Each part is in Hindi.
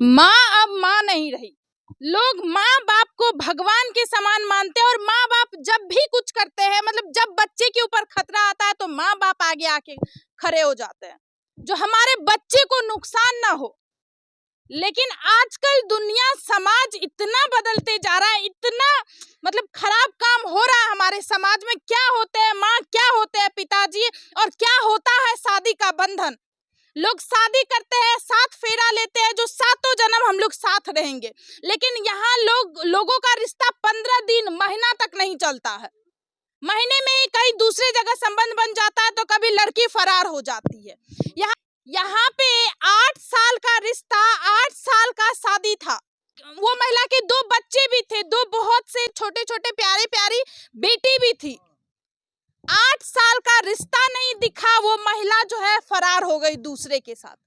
माँ अब माँ नहीं रही। लोग माँ बाप को भगवान के समान मानते हैं और माँ बाप जब भी कुछ करते हैं, मतलब जब बच्चे के ऊपर खतरा आता है तो माँ बाप आगे आके खड़े हो जाते हैं, जो हमारे बच्चे को नुकसान ना हो। लेकिन आजकल दुनिया समाज इतना बदलते जा रहा है, इतना मतलब खराब काम हो रहा है हमारे समाज में। क्या होते हैं माँ, क्या होते हैं पिताजी, और क्या होता है शादी का बंधन। लोग शादी करते हैं, 7 फेरा लेते हैं, जो सातों जन्म हम लोग साथ रहेंगे। लेकिन यहाँ लोगों का रिश्ता 15 दिन, महीना तक नहीं चलता है। महीने में ही कहीं दूसरे जगह संबंध बन जाता है तो कभी लड़की फरार हो जाती है। यहाँ पे 8 साल का रिश्ता, 8 साल का शादी था। वो महिला के 2 बच्चे भी थे, 2 बहुत से छोटे छोटे प्यारे प्यारी बेटी भी थी। 8 साल का रिश्ता नहीं दिखा, वो महिला जो है फरार हो गई दूसरे के साथ।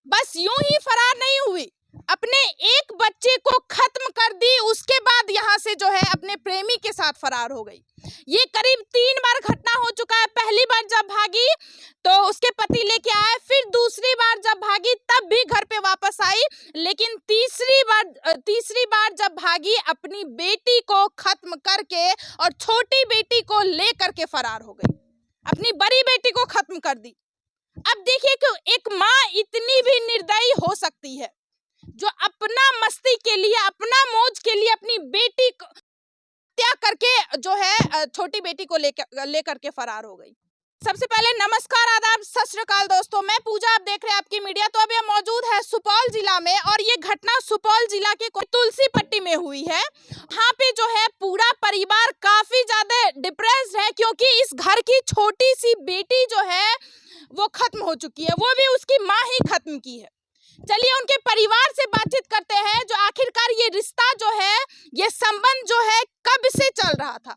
बस यूं ही फरार नहीं हुई, अपने एक बच्चे को खत्म कर दी, उसके बाद यहाँ से जो है अपने प्रेमी के साथ फरार हो गई। ये करीब 3 बार घटना हो चुका है। पहली बार जब भागी तो उसके पति लेके आए, फिर दूसरी बार जब भागी तब भी घर पे वापस आई, लेकिन तीसरी बार जब भागी अपनी बेटी को खत्म करके और छोटी बेटी को लेकर के फरार हो गई। अपनी बड़ी बेटी को खत्म कर दी। अब देखिए कि एक माँ इतनी भी निर्दयी हो सकती है, जो अपना मस्ती के लिए, अपना मौज के लिए अपनी बेटी को हत्या करके जो है छोटी बेटी को लेकर के फरार हो गई। सबसे पहले नमस्कार, आदाब, सत श्री अकाल दोस्तों, मैं पूजा, आप देख रहे हैं आपकी मीडिया। तो अभी हम मौजूद है सुपौल जिला में, और ये घटना सुपौल जिला के तुलसी पट्टी में हुई है। यहाँ पे जो है पूरा परिवार काफी ज्यादा डिप्रेस्ड है, क्योंकि इस घर की छोटी सी बेटी जो है वो खत्म हो चुकी है, वो भी उसकी माँ ही खत्म की है। चलिए उनके परिवार से बातचीत करते हैं, जो आखिरकार ये रिश्ता जो है, ये संबंध जो है कब से चल रहा था,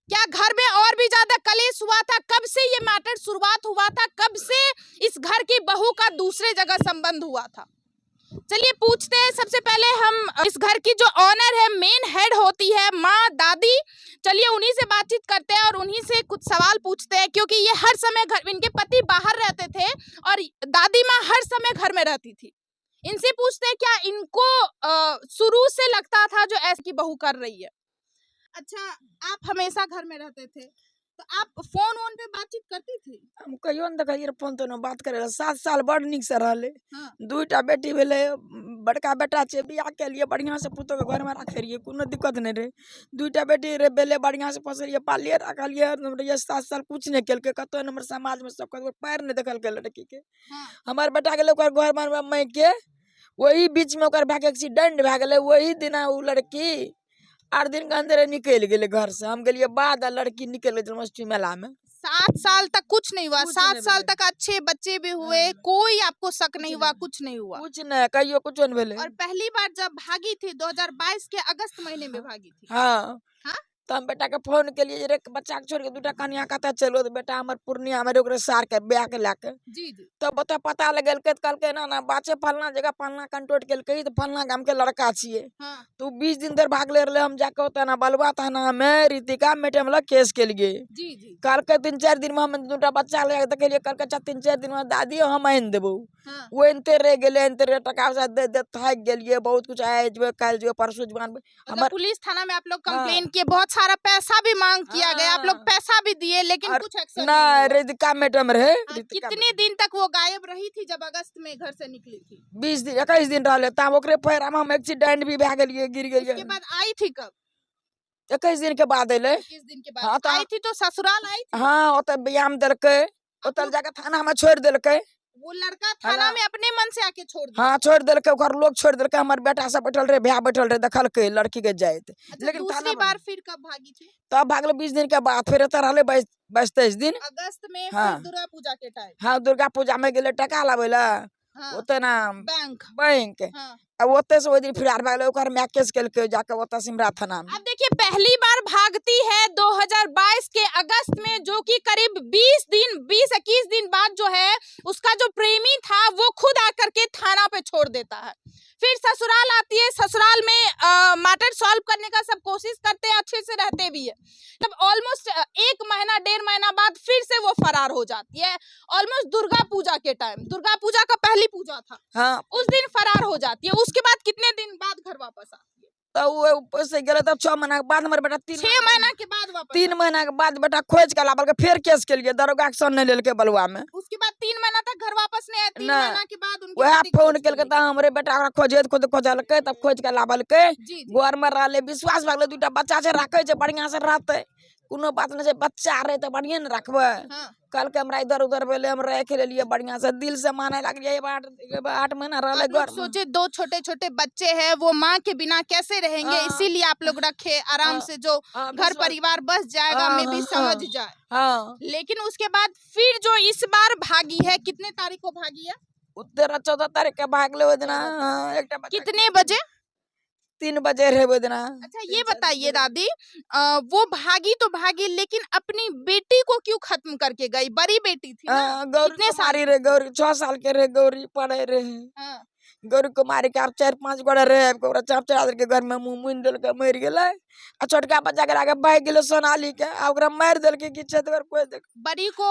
क्या घर में और भी ज्यादा कलेश हुआ था, कब से ये मैटर शुरुआत हुआ था, कब से इस घर की बहू का दूसरे जगह संबंध हुआ था। चलिए पूछते हैं। सबसे पहले हम इस घर की जो ऑनर है, मेन हेड होती है माँ, दादी, चलिए उन्हीं से बातचीत करते हैं और उन्हीं से कुछ सवाल पूछते हैं, क्योंकि ये हर समय घर, इनके पति बाहर रहते थे और दादी माँ हर समय घर में रहती थी। इनसे पूछते हैं क्या इनको शुरू से लगता था जो ऐसी बहू कर रही है। अच्छा, आप हमेशा घर में रहते थे तो आप फोन पे बातचीत करती थी? हम कहियो न देखिए फोन तो न बात करे। 7 साल बड़ निक से रहले। हाँ। 2टा बेटी भेले, बड़का बेटा छे, बियाह के लिए बढ़िया से पुतो के घर में रखे रहिए, कोनो दिक्कत नहीं रहे। 2टा बेटी रे बेले, बढ़िया से फसलिए, पालिए, रखलिए। ये 7 साल कुछ नहीं केलके, कतो नंबर समाज में सब पैर नहीं देखल के लड़की के। हाँ। हमार बेटा गेले ओकर घर में मैं के, वही बीच में ओकर भाग एक्सीडेंट भ गेले। वही दिन उ लड़की 8 दिन के अंदर निकल गेले घर से। हम गेलिए बाद, लड़की निकल गई जन्माष्टमी मेला में। 7 साल तक कुछ नहीं हुआ? 7 साल तक अच्छे बच्चे भी हुए, कोई आपको शक नहीं हुआ, कुछ नहीं हुआ? कुछ नहीं, कहियो कुछ नहीं भेले। और पहली बार जब भागी थी 2022 के अगस्त महीने में भागी थी। हाँ, हाँ? तो हम बेटा के फोन के लिए, रे बच्चा के छोड़ के 2टा कन्या कहता चलो, तो बेटा हमर पूर्णिया में ओकरे सार के ब्याह के लाके। जी जी। तो बता पता लगल के, कल के ना बाचे फलना जगह फलना कंटोट के कही, तो फलना गांव के लड़का छिए। हाँ। तो 20 दिन देर भागले रहे। हम जाके होता ना बलवा थाना में रितिका मैडम ला केस के लिए। जी जी। कल के 3-4 दिन में हम 2टा बच्चा ले देखलिए। कल के 3-4 दिन में दादी हम आइन देबो। हाँ। वो इनते रह गेले, इनते रे टका से दे थक गेलिए। बहुत कुछ आए जो कल जो परसों जवान मतलब पुलिस थाना में आप लोग कंप्लेन हाँ। किए, बहुत सारा पैसा भी मांग किया गया, आप लोग हाँ। पैसा भी दिए, लेकिन कुछ एक्शन ना नहीं हुआ। रितिका मैडम रहे। कितने दिन तक वो गायब रही थी जब अगस्त में घर से निकली थी? 20 दिन 21 दिन रहले। तब ओकरे पैर में हम एक्सीडेंट भी भ गेलिए, गिर गेलिए। उसके बाद आई थी कब? 21 दिन के बाद अइले। 21 दिन के बाद। हाँ, आई थी तो ससुराल आई थी? हाँ, ओते व्यायाम देलके, ओतल जाके थाना में छोड़ देलके। वो लड़का थाना में अपने मन से आके छोड़ दिया? हाँ, छोड़ देलके, ओकर लोग छोड़ देलके। हमर बेटा सब बैठल रहे, भैया बैठल रहे, देखल के लड़की के जाइत। अच्छा, लेकिन दूसरी बार फिर कब भागी थी? तब भागले 20 दिन के बाद। फिर एते रहले 22-23 दिन अगस्त में। हाँ। फिर दुर्गा पूजा के टाइम? हाँ, दुर्गा पूजा में गेले टका लावे ला। हाँ। ओते ना बैंक। बैंक हाँ। अब ओते से वही दिन फरार भए गेलै, ओकर माय केस केलकै जाके ओतऽ सिमरा थाना में। अब देखिए पहली बार भागती है 2022 के अगस्त में, जो कि करीब 20-21 दिन बाद जो है उसका जो प्रेमी था वो खुद आकर के थाना पे छोड़ देता है। फिर ससुराल आती है, ससुराल में मैटर सॉल्व करने का सब कोशिश करते हैं, अच्छे से रहते भी है। तब ऑलमोस्ट 1 महीना 1.5 महीना बाद फिर से वो फरार हो जाती है। ऑलमोस्ट दुर्गा पूजा के टाइम, दुर्गा पूजा का पहली पूजा था, हाँ उस दिन फरार हो जाती है। उसके बाद कितने दिन बाद घर वापस आती है? तो वो से गेलै, तब 6 महीना के बाद हमर बेटा 6 महीना के बाद वापस 3 महीना के बाद बेटा खोज के लाबल के फिर केस के लिए दरोगा एक्शन नहीं लेलकै बलुआ में। उसके बाद 3 महीना तक घर वापस नहीं आया। 3 ना। महीना के बाद उनके वह पति फोन खोज केलकै के त हमरे बेटा ओकरा खोजलकै, तब खोज के लाबलकै। जी, जी। घर में रहले, विश्वास भए गेलै, 2टा बच्चा छै, राखै छै, बढ़िया से रहतै, कोनो बात नहीं छै, बच्चा रहे तो बढ़िया न रखबै। हाँ। कल के हमरा इधर उधर भेले, हम रख लेलिए बढ़िया से, दिल से माने लगिए। 8 महीना रहले आप लोग घर में। सोचे 2 छोटे-छोटे बच्चे हैं, वो माँ के बिना कैसे रहेंगे, हाँ। इसीलिए आप लोग रखे आराम हाँ। से, जो हाँ, घर विश्वास- परिवार बस जाएगा, हाँ, मैं भी हाँ, समझ हाँ। जाए। हाँ लेकिन उसके बाद फिर जो इस बार भागी है, कितने तारीख को भागी है? 13-14 तारीख के भागले ओइ दिना। 14 हाँ, एकटा बच्चा कितने बजे? 3 बजे रहे ओइ दिना। अच्छा ये बताइए दादी, वो भागी तो भागी, लेकिन अपनी बेटी को क्यों खत्म करके गई? बड़ी बेटी थी ना? गौरी कितने साल कुमारी की रहे, थी? गौरी 6 साल के रहे, गौरी पढ़े रहे। हाँ। गौरी कुमारी के अब 4-5 गोड़ा रहे, ओकरा चाप चढ़ा देलकै, घर में मुंह मुन देलकै, मर गेलै। आ छोटका बच्चा के लाके भाग गेलै सोनाली के, आ ओकरा मार देलकै कि छेदगर कोई देख। बड़ी को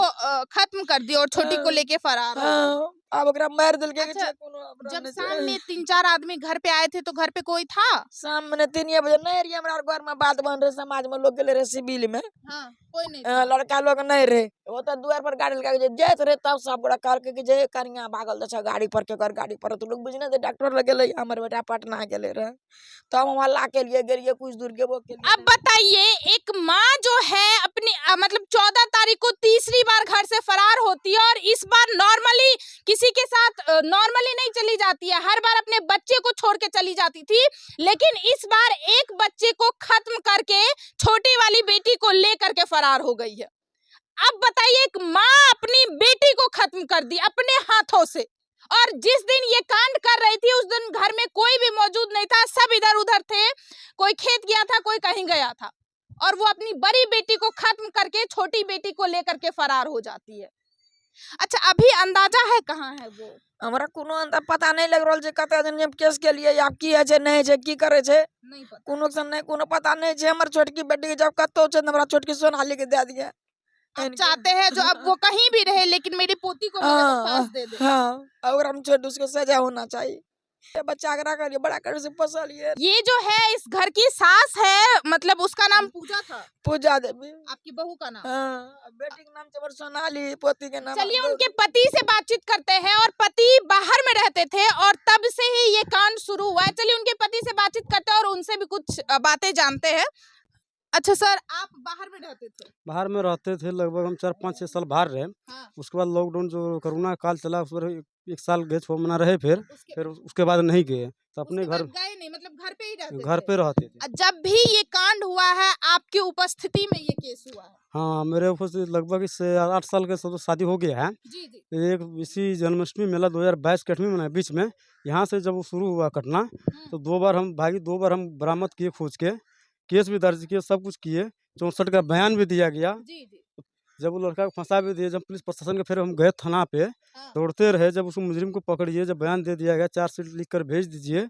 खत्म कर दिया और छोटी को लेके फरार हो गई। हाँ, अब ओकरा मार देलकै कि अच्छा, छे कोनो अपराध जब नहीं शाम छै। में 3-4 आदमी घर पे आए थे तो घर पे कोई था? शाम में 3 बजे नहीं रही, हमरा घर में बात बन रहे, समाज में लोग गेले रहे सिविल में। हाँ, कोई नहीं था। लड़का लोग नहीं रहे, वो तो द्वार पर गाड़ी लगा के जात रहे, तब सब गोड़ा करके कि जे कनिया भागल छ गाड़ी पर के, कर गाड़ी पर तो लोग बुझने दे डॉक्टर लगे ले, हमर बेटा पटना गेले रहे, तब हम हल्ला के लिए गेलिए, कुछ दूर के वो के लिए। अब बताइए, एक माँ जो है अपनी मतलब 14 तारीख को तीसरी बार घर से फरार होती है, और इस बार नॉर्मली किसी के साथ नॉर्मली नहीं चली जाती है, हर बार अपने बच्चे को छोड़ के चली जाती थी, लेकिन इस बार एक बच्चे को खत्म करके छोटी वाली बेटी को लेकर के फरार हो गई है। अब बताइए, एक माँ अपनी बेटी को खत्म कर दी अपने हाथों से, और जिस दिन ये कांड कर रही थी उस दिन घर में कोई भी मौजूद नहीं था, सब इधर उधर थे, कोई खेत गया था, कोई कहीं गया था, और वो अपनी बड़ी बेटी को खत्म करके छोटी बेटी को लेकर के फरार हो जाती है। अच्छा, अभी अंदाजा है कहाँ है वो? हमरा कोनो अंदर पता नहीं लग रहल छै, कते दिन में केस के लिए, आब की है छै नहीं छै, की करे छै, नहीं पता। कोनो सन नहीं, कोनो पता नहीं छै। हमर छोटकी बेटी के जब कतो छै, हमरा छोटकी सोनाली के दे दिए। आप चाहते हैं जो अब वो कहीं भी रहे, लेकिन मेरी पोती को मेरे को पास दे दे। हाँ, और हम छोड़ उसको सजा होना चाहिए। ये बच्चा अगर करिए बड़ा कर से पसलिए। ये जो है इस घर की सास है, मतलब उसका नाम पूजा था, पूजा देवी, आपकी बहू का नाम। हाँ, बेटी के नाम चमर सोनाली, पोती के नाम। चलिए उनके पति से बातचीत करते हैं, और पति बाहर में रहते थे और तब से ही ये कांड शुरू हुआ है। चलिए उनके पति से बातचीत करते हैं और उनसे भी कुछ बातें जानते हैं। अच्छा सर, आप बाहर में रहते थे? बाहर में रहते थे, लगभग हम 4-5-6 साल बाहर रहे। हाँ। उसके बाद लॉकडाउन जो कोरोना काल चला, उस पर 1 साल गए, 6 महीना रहे, फिर उसके उसके बाद नहीं गए, तो अपने उसके घर बाद गए नहीं, मतलब घर पे ही रहते घर थे? पे रहते थे। जब भी ये कांड हुआ है आपकी उपस्थिति में ये केस हुआ है? हाँ, मेरे ऊपर से लगभग इससे 8 साल के सब शादी हो गया है। जी जी। एक इसी जन्माष्टमी मेला 2022 के 8वीं महीने बीच में, यहाँ से जब वो शुरू हुआ घटना, तो 2 बार हम भागी, 2 बार हम बरामद किए खोज के, केस भी दर्ज किए, सब कुछ किए, 64 का बयान भी दिया गया। जी जी। जब वो लड़का को फंसा भी दिए, जब पुलिस प्रशासन के फिर हम गए थाना पे, हाँ। दौड़ते रहे, जब उस मुजरिम को पकड़िए, जब बयान दे दिया गया, चार्जशीट लिख कर भेज दीजिए,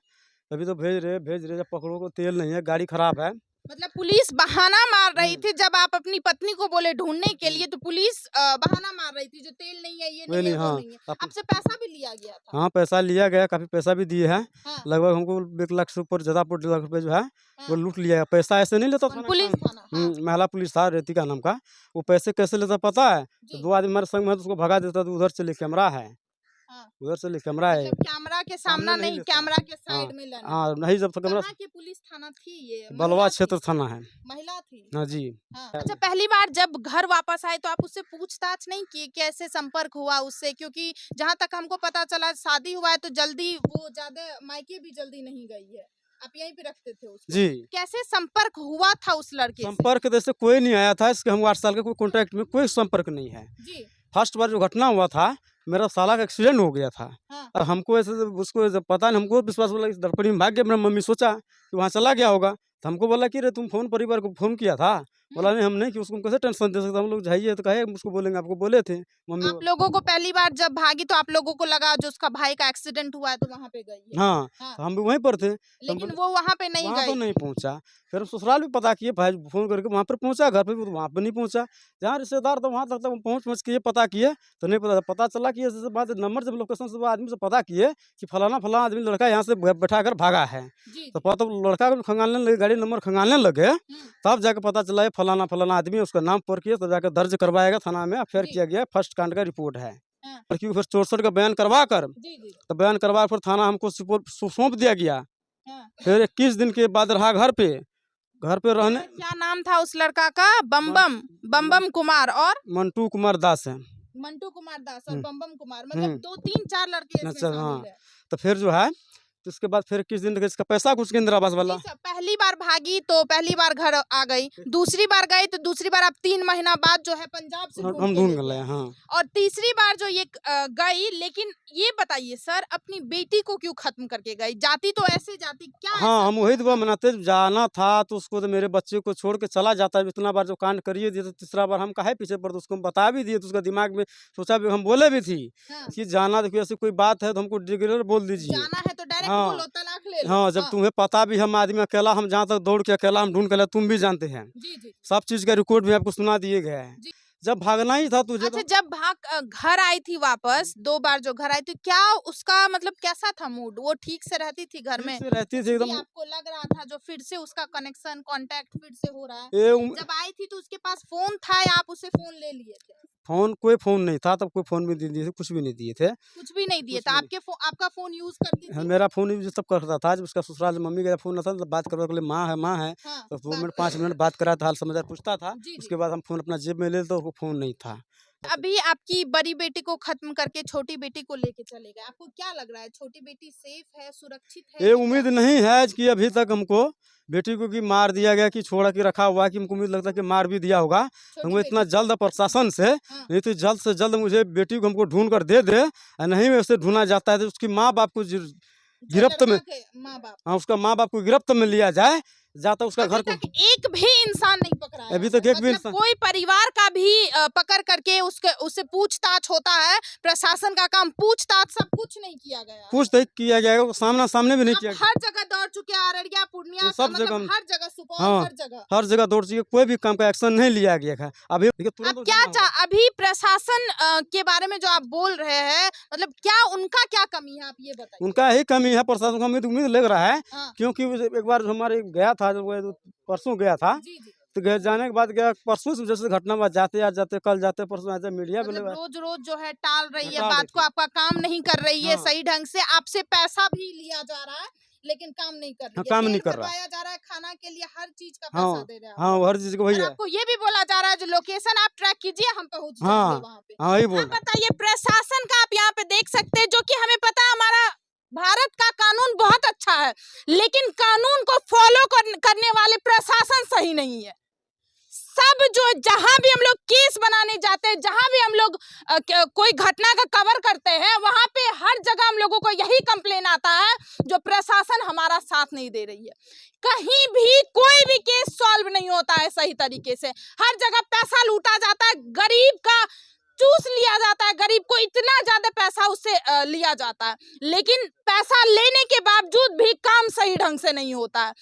अभी तो भेज रहे, जब पकड़ो को तेल नहीं है, गाड़ी खराब है। मतलब पुलिस बहाना मार रही थी, जब आप अपनी पत्नी को बोले ढूंढने के लिए, तो पुलिस बहाना मार रही थी, जो तेल नहीं है, ये नहीं है, वो हाँ, नहीं है। आपसे पैसा भी लिया गया था? हाँ, पैसा लिया गया, काफ़ी पैसा भी दिए हैं। हाँ। लगभग हमको 1 लाख से ऊपर, ज़्यादा 1 लाख रुपये जो है वो हाँ। लूट लिया है। पैसा ऐसे नहीं लेता था, पुलिस थाना? हाँ। महिला पुलिस था, रेतिका नाम का। वो पैसे कैसे लेता पता है? तो जी। 2 आदमी हमारे संग में, तो उसको भगा देता, तो उधर चले कैमरा है, हाँ। उधर चले कैमरा है। मतलब कैमरा के सामना नहीं नहीं, लेता। कैमरा के साइड में लेना। हाँ, नहीं, जब तक कैमरा। कहाँ की पुलिस थाना थी ये? बलवा महिला क्षेत्र थी? थाना है। महिला थी? हाँ जी। हाँ। अच्छा, पहली बार जब घर वापस आए तो आप उससे पूछताछ नहीं की, कैसे संपर्क हुआ उससे? क्योंकि जहाँ तक हमको पता चला, शादी हुआ है तो जल्दी वो ज्यादा मायके भी जल्दी नहीं गई है, आप यहीं पे रखते थे उसको। जी, कैसे संपर्क हुआ था उस लड़के से? संपर्क जैसे कोई नहीं आया था, इसके हम 8 साल के कोई कॉन्टैक्ट में कोई संपर्क नहीं है। जी। फर्स्ट बार जो घटना हुआ था, मेरा साला का एक्सीडेंट हो गया था। हाँ। और हमको ऐसे उसको जब पता नहीं, हमको विश्वास बोला, इस दरपड़ी में भाग गया। मेरा मम्मी सोचा कि वहाँ चला गया होगा, तो हमको बोला कि रे तुम फ़ोन परिवार को फ़ोन किया था? बोला नहीं हम नहीं, कि उसको हम कैसे टेंशन दे सकते, हम लोग जाइए तो कहे उसको बोलेंगे, आपको बोले थे मम्मी। आप लोगों को पहली बार जब भागी तो आप लोगों को लगा जो उसका भाई का एक्सीडेंट हुआ है तो वहाँ पे गई है। हाँ, हाँ। तो हम भी वहीं पर थे। लेकिन वो वहाँ पे नहीं वहाँ पर गई। नहीं पहुँचा। फिर ससुराल भी पता किए, भाई फ़ोन करके वहाँ पर पहुँचा, घर पे भी तो वहाँ पे नहीं पहुँचा। जहाँ रिश्तेदार था वहाँ तक पहुँच के ये पता किए तो नहीं पता, पता चला कि ऐसे बात नंबर जब लोकेशन से वो आदमी से पता किए कि फलाना आदमी लड़का यहाँ से बैठा कर भागा है। जी, तो पता लड़का को खंगालने लगे, गाड़ी नंबर खंगालने लगे, तब जाके पता चला ये फलाना आदमी है, उसका नाम पर किए तो जाकर दर्ज करवाएगा थाना में, फिर जी। किया गया फर्स्ट कांड का रिपोर्ट है। हाँ। लड़की को फिर 64 का बयान करवा कर, जी, जी। तो बयान करवा कर थाना हमको सौंप दिया गया। हाँ। फिर 21 दिन के बाद रहा घर पे रहने। क्या नाम था उस लड़का का? बम्बम कुमार और मंटू कुमार दास है। मंटू कुमार दास और हम्म। बम्बम कुमार, मतलब 2 3 4 लड़के इसमें अच्छा, हाँ। शामिल है। तो फिर जो है, तो उसके बाद फिर 21 दिन तक इसका पैसा कुछ के इंदिरा आवास वाला। जी सर, पहली बार भागी तो पहली बार घर आ गई, दूसरी बार गई तो दूसरी बार अब 3 महीना बाद जो है पंजाब से ढूंढ हम के ढूंढ लेके गए, आए। हाँ। और तीसरी बार जो ये गई, लेकिन ये बताइए सर अपनी बेटी को क्यों खत्म करके गई? जाती तो ऐसे जाती, क्या हाँ, ऐसा हम किया वही दुआ था? मनाते, जाना था तो उसको, तो मेरे बच्चे को छोड़ के चला जाता है। इतना बार जो कांड करिए दिए, तो तीसरा बार हम काहे पीछे पड़ते, उसको हम बता भी दिए, तो उसका दिमाग में सोचा भी, हम बोले भी थी हाँ। कि जाना, देखिए ऐसी कोई बात है तो हमको डिक्लेयर बोल दीजिए। जाना है तो डायरेक्ट हाँ। बोलो, तलाक ले लो। हाँ, जब तुम्हें पता भी, हम आदमी अकेला, हम जहाँ तक दौड़ के अकेला हम ढूंढ के लाए, तुम भी जानते हैं। जी, जी। सब चीज़ का रिकॉर्ड भी आपको सुना दिए गए हैं। जी। जब भागना ही था तुझे अच्छा, तो। जब घर आई थी वापस, 2 बार जो घर आई थी, क्या उसका मतलब कैसा था मूड? वो ठीक से रहती थी घर ठीक में? से रहती थी कि एकदम। आपको लग रहा था जो फिर से उसका कनेक्शन, कांटेक्ट फिर से हो रहा है? ये जब आई थी तो उसके पास फ़ोन था या आप उसे फ़ोन ले लिए थे? कोई फ़ोन नहीं था तब, कोई फ़ोन भी नहीं दिए थे, कुछ भी नहीं दिए थे। कुछ भी नहीं दिए कुछ थे, भी नहीं। आपका फ़ोन यूज़ करती हाँ, थी? मेरा फ़ोन यूज़ सब करता था। जब उसका ससुराल से मम्मी का फोन आता था, तो बात करने के लिए माँ है, हाँ, तो 2 बात मिनट 5 मिनट बात करा था, हाल समाचार पूछता था। जी, जी। उसके बाद हम फ़ोन अपना जेब में ले लेते, वो फ़ोन नहीं था। अभी आपकी बड़ी बेटी को खत्म करके छोटी बेटी को लेके चले गए। आपको क्या लग रहा है, छोटी बेटी सेफ है, सुरक्षित है ये कि उम्मीद क्या? नहीं है कि अभी तक हमको बेटी को कि मार दिया गया, कि छोड़ा के रखा हुआ है, कि हमको उम्मीद लगता है कि मार भी दिया होगा। छोटी हमको इतना बेटी को? जल्द प्रशासन से, हाँ। नहीं तो जल्द से जल्द मुझे बेटी को हमको ढूँढ कर दे दे, और नहीं वैसे ढूँढा जाता है तो उसकी माँ-बाप को जो गिरफ्त में, लड़का के माँ-बाप। हाँ, उसका माँ-बाप को गिरफ्त में लिया जाए, जाता उसका अभी घर को। तक एक भी इंसान नहीं पकड़ाया अभी है। तक एक भी मतलब इंसान। कोई परिवार का भी पकड़ करके उससे पूछताछ होता है। प्रशासन का काम पूछताछ, सब कुछ नहीं किया गया है। कुछ नहीं किया गया, वो सामने भी नहीं आप किया। हर जगह दौड़ चुके हैं, अररिया, पूर्णिया, सब मतलब जगह। हर जगह, सुपौल, हाँ, हर जगह। हर जगह दौड़ चुके, कोई भी काम का एक्शन नहीं लिया गया है। अभी देखिए तुरंत आप वो क्या जमा होगा। अभी प्रशासन के बारे में जो आप बोल रहे हैं, मतलब क्या उनका क्या कमी है, आप ये बताइए? उनका यही कमी है, प्रशासन को उम्मीद लग रहा है, हाँ। क्योंकि एक बार जो हमारे गया था, जब वो परसों गया था, जी, जी। तो गए जाने के बाद गया, परसों से जैसे घटना बाद जाते आज जाते, कल जाते, परसों आते, मीडिया पे मतलब लगा। रोज-रोज जो है टाल रही है टाल बात रही को, थी। आपका काम नहीं कर रही है हाँ। सही ढंग से, आपसे पैसा भी लिया जा रहा है, लेकिन काम नहीं कर हाँ, रही है। काम तेल नहीं कर रहा। भरवाया जा रहा है, खाना के लिए हर चीज़ का हाँ, पैसा दे रहे हैं आप हाँ, लोग। वो हर चीज़ को वही और है। आपको ये भी बोला जा रहा है जो लोकेशन आप ट्रैक कीजिए, हम पहुँच हाँ, जाएँगे वहाँ पे। हाँ, वही बोल आप रहा है। बताइए, प्रशासन का आप यहाँ पे देख सकते हैं, जो कि हमें पता है हमारा भारत का कानून बहुत अच्छा है, लेकिन कानून को फॉलो करने वाले प्रशासन सही नहीं है। सब जो जहां भी हम लोग केस बनाने जाते हैं, जहां भी हम लोग कोई घटना का कवर करते हैं, वहां पे हर जगह हम लोगों को यही कंप्लेन आता है जो प्रशासन हमारा साथ नहीं दे रही है। कहीं भी कोई भी केस सॉल्व नहीं होता है सही तरीके से, हर जगह पैसा लूटा जाता है, गरीब का चूस लिया जाता है, गरीब को इतना ज्यादा पैसा उससे लिया जाता है, लेकिन पैसा लेने के बावजूद भी काम सही ढंग से नहीं होता है।